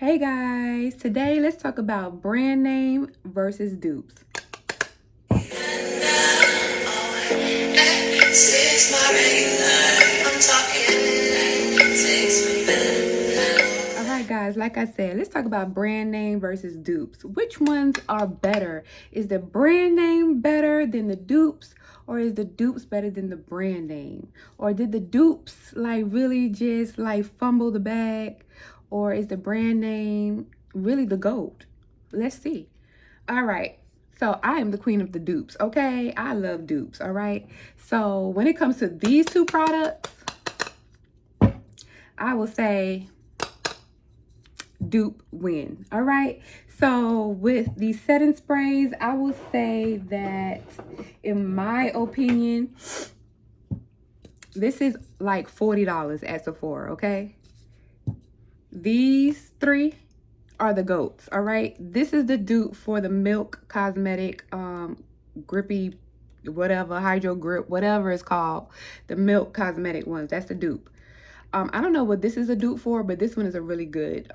Hey guys, today let's talk about brand name versus dupes. Alright guys, like I said, let's talk about brand name versus dupes. Which ones are better? Is the brand name better than the dupes? Or is the dupes better than the brand name? Or did the dupes really just fumble the bag? Or is the brand name really the GOAT? Let's see. All right. So I am the queen of the dupes, okay? I love dupes, all right? So when it comes to these two products, I will say dupe win, all right? So with these setting sprays, I will say that in my opinion, this is like $40 at Sephora, okay? These three are the GOATs, all right? This is the dupe for the Milk Cosmetic grippy whatever, hydro grip, whatever it's called, the Milk Cosmetic ones. That's the dupe. I don't know what this is a dupe for, but this one is a really good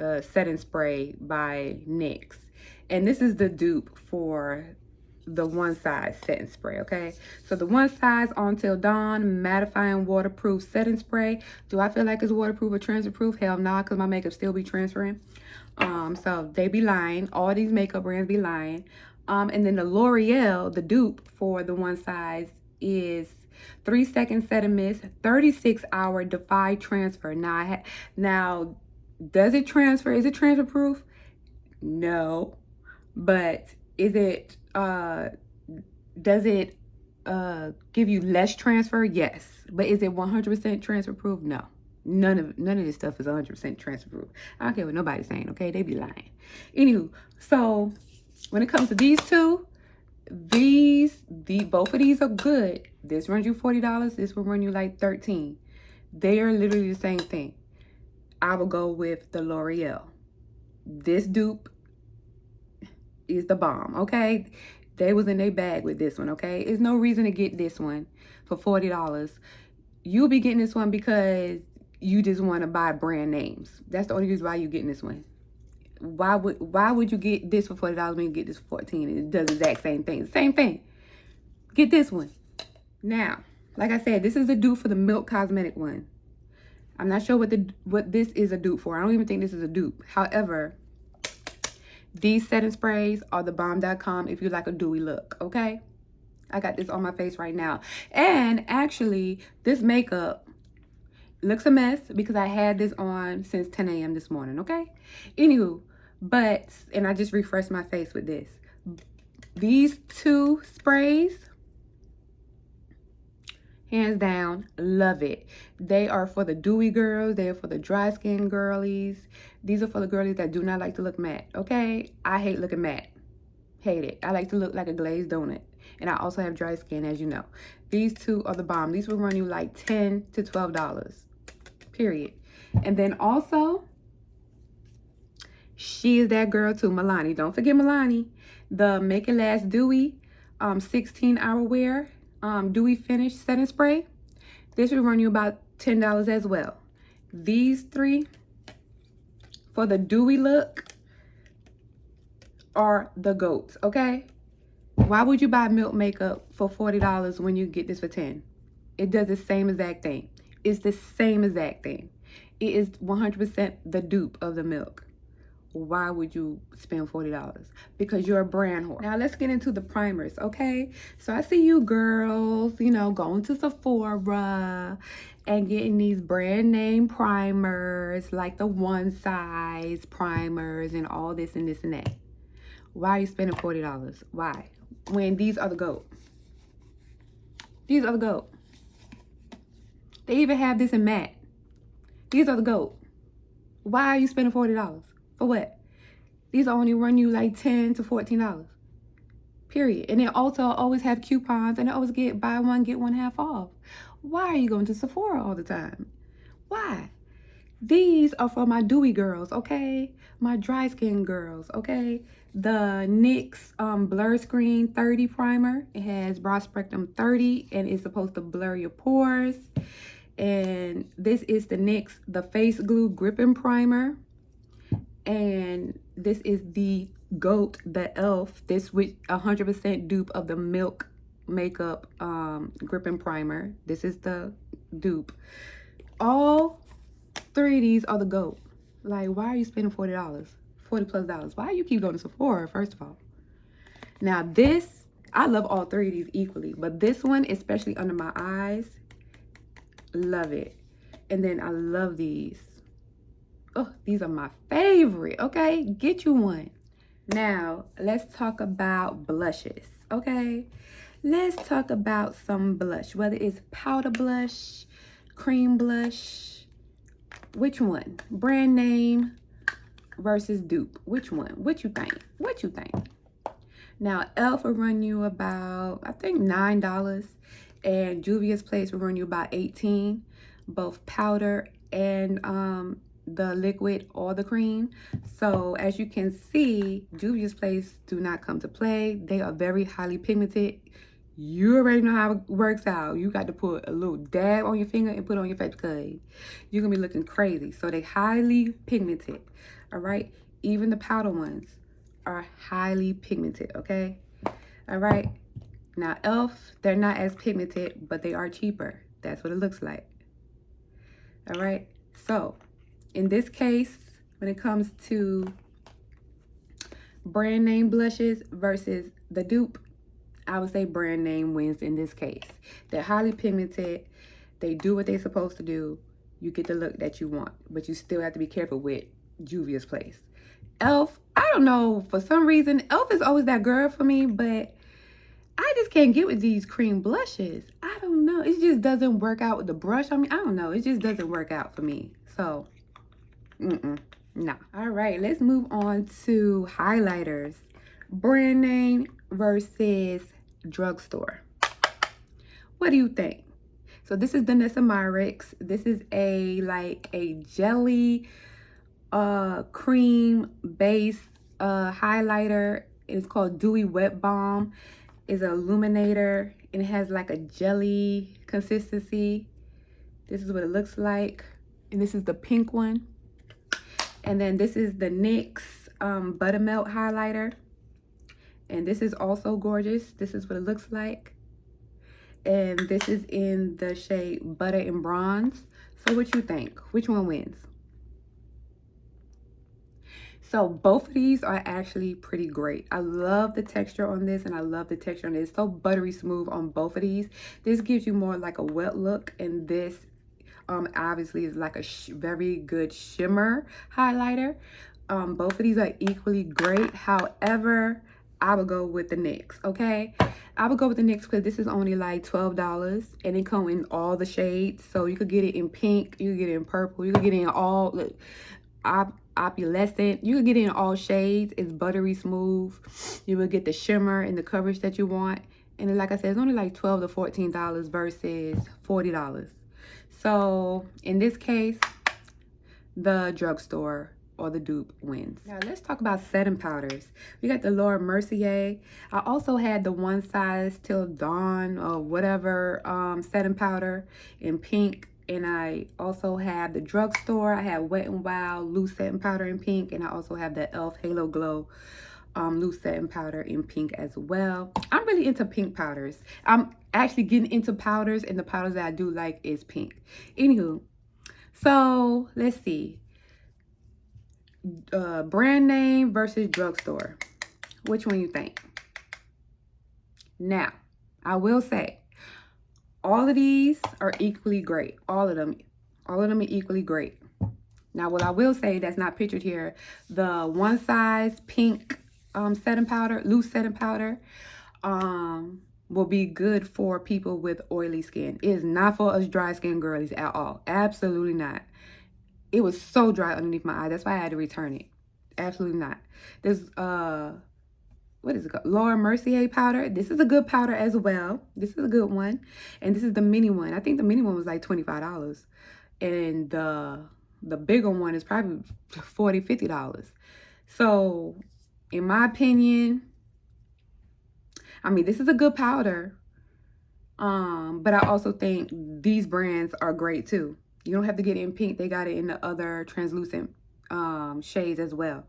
setting spray by NYX, and this is the dupe for the one size setting spray. Okay, so the one size on till dawn mattifying waterproof setting spray. Do I feel like it's waterproof or transfer proof? Hell nah, because my makeup still be transferring. So they be lying. All these makeup brands be lying. And then the L'Oreal, the dupe for the one size, is 3-second set and mist, 36-hour defy transfer. Now, does it transfer? Is it transfer proof? No. But is it does it give you less transfer? Yes. But is it 100% transfer proof? No. None of this stuff is 100% transfer proof. I don't care what nobody's saying, okay? They be lying. Anywho, so when it comes to these two, both of these are good. This runs you $40. This will run you like $13. They are literally the same thing. I will go with the L'Oreal. This dupe is the bomb, okay? They was in their bag with this one, okay? There's no reason to get this one for $40. You'll be getting this one because you just want to buy brand names. That's the only reason why you're getting this one. Why would you get this for $40 when you get this for $14? It does the exact same thing. Same thing. Get this one. Now, like I said, this is the dupe for the Milk Cosmetic one. I'm not sure what this is a dupe for. I don't even think this is a dupe. However, these setting sprays are the bomb.com if you like a dewy look, okay? I got this on my face right now. And actually, this makeup looks a mess because I had this on since 10 a.m. this morning, okay? Anywho, and I just refreshed my face with this. These two sprays, hands down, love it. They are for the dewy girls. They are for the dry skin girlies. These are for the girlies that do not like to look matte, okay? I hate looking matte. Hate it. I like to look like a glazed donut. And I also have dry skin, as you know. These two are the bomb. These will run you like $10 to $12. Period. And then also, she is that girl too, Milani. Don't forget Milani. The Make It Last Dewy 16-hour wear dewy finish setting spray. This will run you about $10 as well. These three for the dewy look are the GOATs, okay? Why would you buy Milk makeup for $40 when you get this for $10? It does the same exact thing. It's the same exact thing. It is 100% the dupe of the Milk. Why would you spend $40? Because you're a brand whore. Now let's get into the primers, okay? So I see you girls, you know, going to Sephora and getting these brand name primers, like the one size primers and all this and this and that. Why are you spending $40? Why? When these are the GOAT. These are the GOAT. They even have this in matte. These are the GOAT. Why are you spending $40? For what? These only run you like $10 to $14. Period. And they also always have coupons and they always get buy one, get one half off. Why are you going to Sephora all the time? Why? These are for my dewy girls, okay? My dry skin girls, okay? The NYX Blur Screen 30 primer. It has broad spectrum 30 and it's supposed to blur your pores. And this is the NYX The Face Glue Gripping Primer. And this is the GOAT, the e.l.f. This with 100% dupe of the Milk Makeup Grip and Primer. This is the dupe. All three of these are the GOAT. Like, why are you spending $40? $40+. Why you keep going to Sephora, first of all? Now this, I love all three of these equally, but this one, especially under my eyes, love it. And then I love these. Oh, these are my favorite. Okay, get you one. Now let's talk about blushes. Okay, let's talk about some blush, whether it's powder blush, cream blush. Which one? Brand name versus dupe. Which one? What you think? What you think? Now e.l.f. will run you about, I think, $9, and Juvia's Place will run you about $18, both powder and the liquid or the cream. So as you can see, Juvia's Place do not come to play. They are very highly pigmented. You already know how it works out. You got to put a little dab on your finger and put it on your face because you're going to be looking crazy. So they highly pigmented, all right? Even the powder ones are highly pigmented, okay? All right. Now e.l.f., they're not as pigmented, but they are cheaper. That's what it looks like. All right. So in this case, when it comes to brand name blushes versus the dupe, I would say brand name wins in this case. They're highly pigmented. They do what they're supposed to do. You get the look that you want, but you still have to be careful with Juvia's Place. e.l.f., I don't know, for some reason, e.l.f. is always that girl for me, but I just can't get with these cream blushes. I don't know. It just doesn't work out with the brush. I mean, I don't know. It just doesn't work out for me. So, no. All right, let's move on to highlighters. Brand name versus drugstore. What do you think? So this is the Niacinamide. This is like a jelly cream base highlighter. It's called Dewy Wet Balm. It's an illuminator and it has like a jelly consistency. This is what it looks like. And this is the pink one. And then this is the NYX Buttermelt highlighter. And this is also gorgeous. This is what it looks like. And this is in the shade Butter and Bronze. So what you think? Which one wins? So both of these are actually pretty great. I love the texture on this and I love the texture on this. It's so buttery smooth on both of these. This gives you more like a wet look, and this obviously is like a very good shimmer highlighter. Both of these are equally great. However, I would go with the NYX, okay? I would go with the NYX because this is only like $12 and it comes in all the shades. So you could get it in pink, you could get it in purple, you could get it in all, look, opalescent. You can get it in all shades. It's buttery smooth. You will get the shimmer and the coverage that you want. And like I said, it's only like $12 to $14 versus $40. So in this case, the drugstore or the dupe wins. Now let's talk about setting powders. We got the Laura Mercier. I also had the One Size Till Dawn or whatever setting powder in pink. And I also have the drugstore. I have Wet n Wild loose setting powder in pink. And I also have the e.l.f. Halo Glow loose setting powder in pink as well. I'm really into pink powders. I'm actually getting into powders, and the powders that I do like is pink. Anywho, so let's see. Brand name versus drugstore. Which one you think? Now, I will say, all of these are equally great. All of them are equally great. Now, what I will say that's not pictured here, the One Size pink setting powder, loose setting powder, will be good for people with oily skin. It is not for us dry skin girlies at all. Absolutely not. It was so dry underneath my eye. That's why I had to return it. Absolutely not. There's what is it called? Laura Mercier powder. This is a good powder as well. This is a good one. And this is the mini one. I think the mini one was like $25. And the bigger one is probably $40, $50. So in my opinion, I mean, this is a good powder. But I also think these brands are great too. You don't have to get it in pink. They got it in the other translucent shades as well.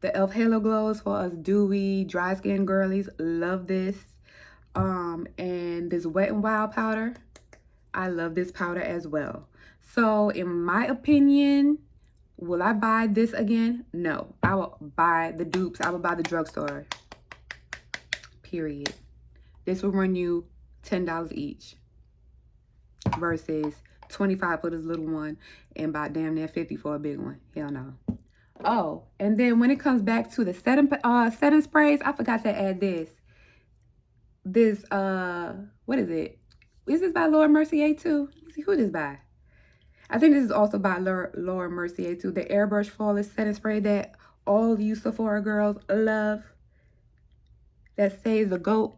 The e.l.f. Halo Glows for us dewy, dry skin girlies. Love this. And this Wet n Wild powder. I love this powder as well. So in my opinion, will I buy this again? No. I will buy the dupes. I will buy the drugstore. Period. This will run you $10 each versus $25 for this little one and about damn near $50 for a big one. Hell no. Oh, and then when it comes back to the setting sprays, I forgot to add this. This what is it? Is this by Laura Mercier too? Let's see who this by. I think this is also by Laura Mercier too. The Airbrush Flawless Setting Spray that all you Sephora girls love. That saves the goat.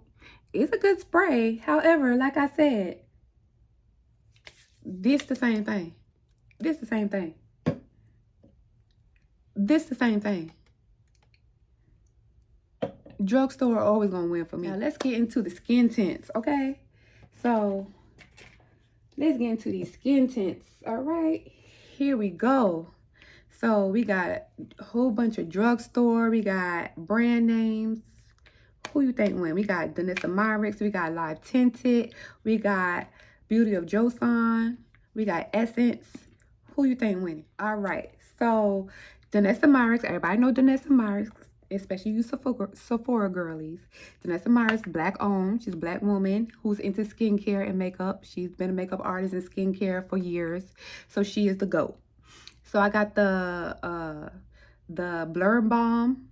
It's a good spray. However, like I said, this the same thing. This the same thing. This the same thing. Drugstore always gonna win for me. Now let's get into the skin tints, okay? So let's get into these skin tints. All right, here we go. So we got a whole bunch of drugstore. We got brand names. Who you think win? We got Danessa Myricks. We got Live Tinted. We got Beauty of Joseon. We got Essence. Who you think winning? All right. So Danessa Myricks. Everybody know Danessa Myricks, especially you Sephora girlies. Danessa Myricks, black owned. She's a black woman who's into skincare and makeup. She's been a makeup artist in skincare for years. So she is the GOAT. So I got the Blur Balm.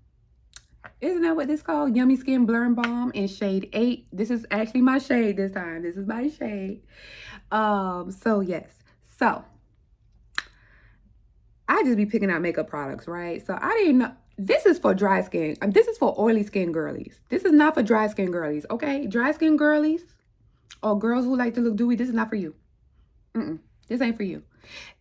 Isn't that what this called? Yummy Skin Blur Balm in shade 8. This is actually my shade this time. This is my shade. So yes. So I just be picking out makeup products, right? So I didn't know. This is for dry skin. This is for oily skin girlies. This is not for dry skin girlies, okay? Dry skin girlies or girls who like to look dewy, this is not for you. This ain't for you.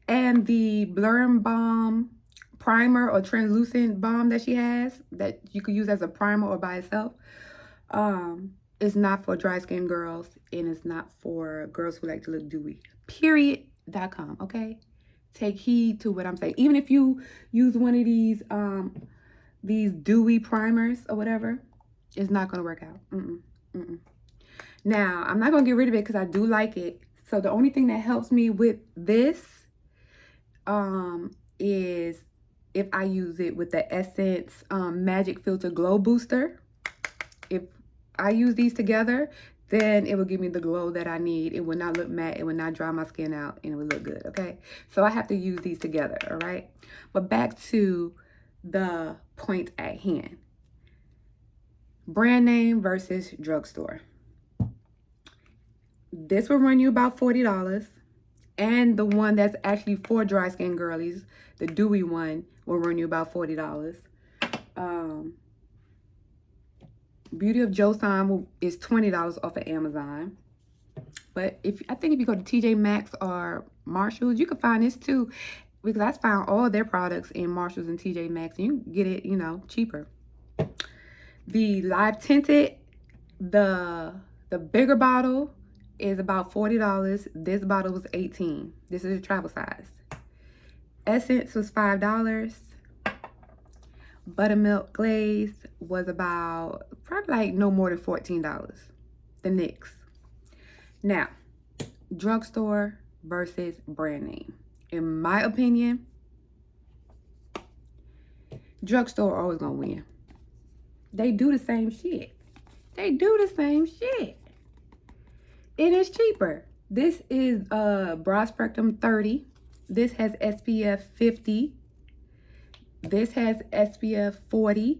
And the Blur Balm primer or translucent balm that she has that you could use as a primer or by itself is not for dry skin girls, and it's not for girls who like to look dewy. Period.com. Okay, take heed to what I'm saying. Even if you use one of these dewy primers or whatever, it's not gonna work out. Now I'm not gonna get rid of it because I do like it. So the only thing that helps me with this is if I use it with the Essence Magic Filter Glow Booster. If I use these together, then it will give me the glow that I need. It will not look matte. It will not dry my skin out, and it will look good, okay? So I have to use these together, all right? But back to the point at hand. Brand name versus drugstore. This will run you about $40. And the one that's actually for dry skin girlies, the dewy one, will run you about $40. Beauty of Joseon is $20 off of Amazon. But I think if you go to TJ Maxx or Marshalls, you can find this too, because I found all their products in Marshalls and TJ Maxx, and you can get it, you know, cheaper. The Live Tinted, the bigger bottle is about $40. This bottle was $18. This is a travel size. Essence was $5. Buttermilk Glaze was about probably like no more than $14. The NYX. Now, drugstore versus brand name. In my opinion, drugstore always gonna win. They do the same shit. They do the same shit. It is cheaper. This is Broad Spectrum 30. This has SPF 50. This has SPF 40.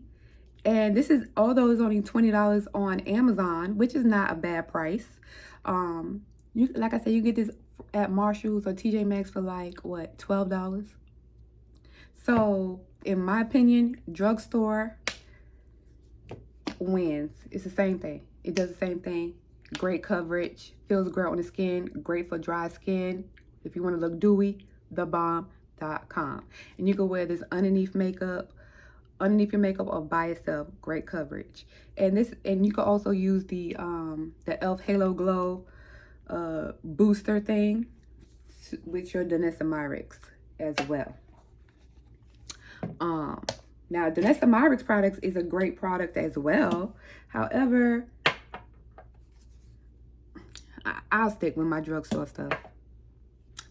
And this is, although it's only $20 on Amazon, which is not a bad price. Like I said, you get this at Marshalls or TJ Maxx for like, what, $12? So, in my opinion, drugstore wins. It's the same thing. It does the same thing. Great coverage, feels great on the skin, great for dry skin. If you want to look dewy, thebomb.com. And you can wear this underneath your makeup or by itself. Great coverage. And you can also use the e.l.f. Halo Glow booster thing with your Danessa Myricks as well. Now, Danessa Myricks products is a great product as well. However, I'll stick with my drugstore stuff.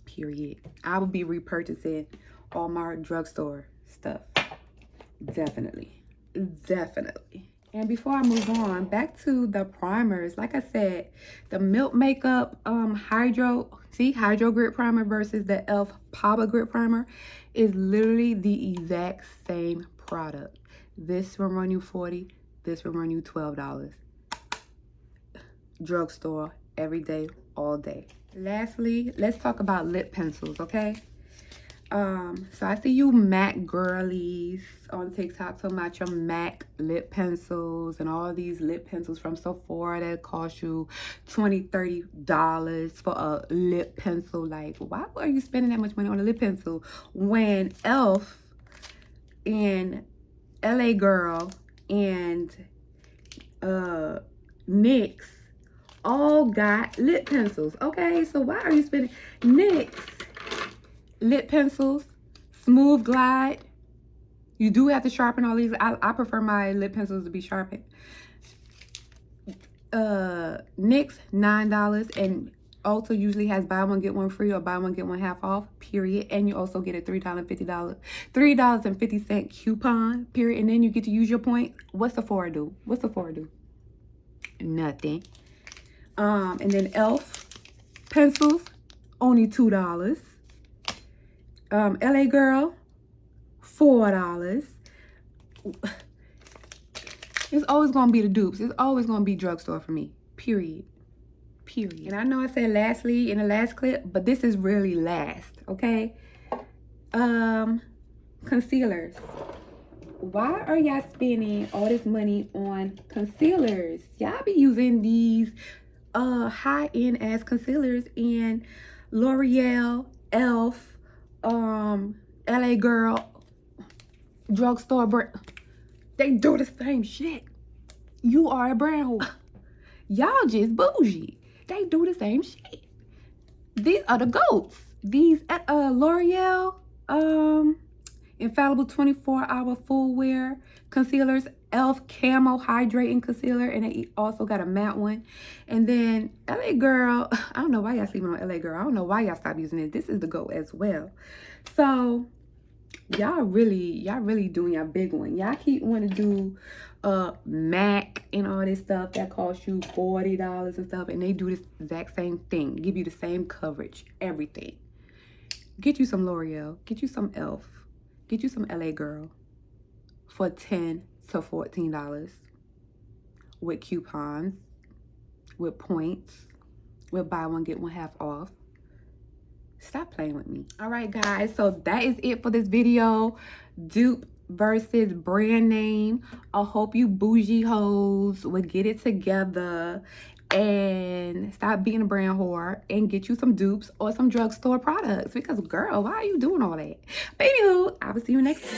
Period. I will be repurchasing all my drugstore stuff. Definitely. Definitely. And before I move on, back to the primers. Like I said, the Milk Makeup Hydro Grip Primer versus the e.l.f. Power Grip Primer is literally the exact same product. This will run you $40. This will run you $12. Drugstore, every day, all day. Lastly, let's talk about lip pencils, okay? So I see you MAC girlies on TikTok talking about your MAC lip pencils and all these lip pencils from Sephora that cost you $20, $30 for a lip pencil. Like, why are you spending that much money on a lip pencil when e.l.f. and LA Girl and NYX all got lip pencils? Okay, so why are you spending NYX lip pencils, smooth glide? You do have to sharpen all these. I prefer my lip pencils to be sharpened. NYX $9, and also usually has buy one get one free or buy one get one half off, period. And you also get a $3.50 coupon, period. And then you get to use your points. What's Sephora do? What's Sephora do? Nothing. And then e.l.f. pencils, only $2. LA Girl, $4. It's always gonna be the dupes. It's always gonna be drugstore for me. Period. Period. And I know I said lastly in the last clip, but this is really last, okay? Concealers. Why are y'all spending all this money on concealers? Y'all be using these high-end ass concealers in L'Oreal, e.l.f., LA Girl, drugstore brand. They do the same shit. You are a brand whore. Y'all just bougie. They do the same shit. These are the GOATs. These L'Oreal Infallible 24-hour full wear concealers, e.l.f. Camo Hydrating Concealer, and they also got a matte one. And then LA Girl, I don't know why y'all sleeping on LA Girl. I don't know why y'all stopped using it. This is the GOAT as well. So y'all really doing your big one. Y'all keep wanting to do MAC and all this stuff that costs you $40 and stuff, and they do this exact same thing. Give you the same coverage, everything. Get you some L'Oreal, get you some e.l.f., get you some LA Girl for $10 to $14 with coupons, with points, with buy one get one half off. Stop playing with me. All right, guys, so that is it for this video. Dupe versus brand name. I hope you bougie hoes will get it together and stop being a brand whore and get you some dupes or some drugstore products, because girl, why are you doing all that? But anywho, I will see you next time.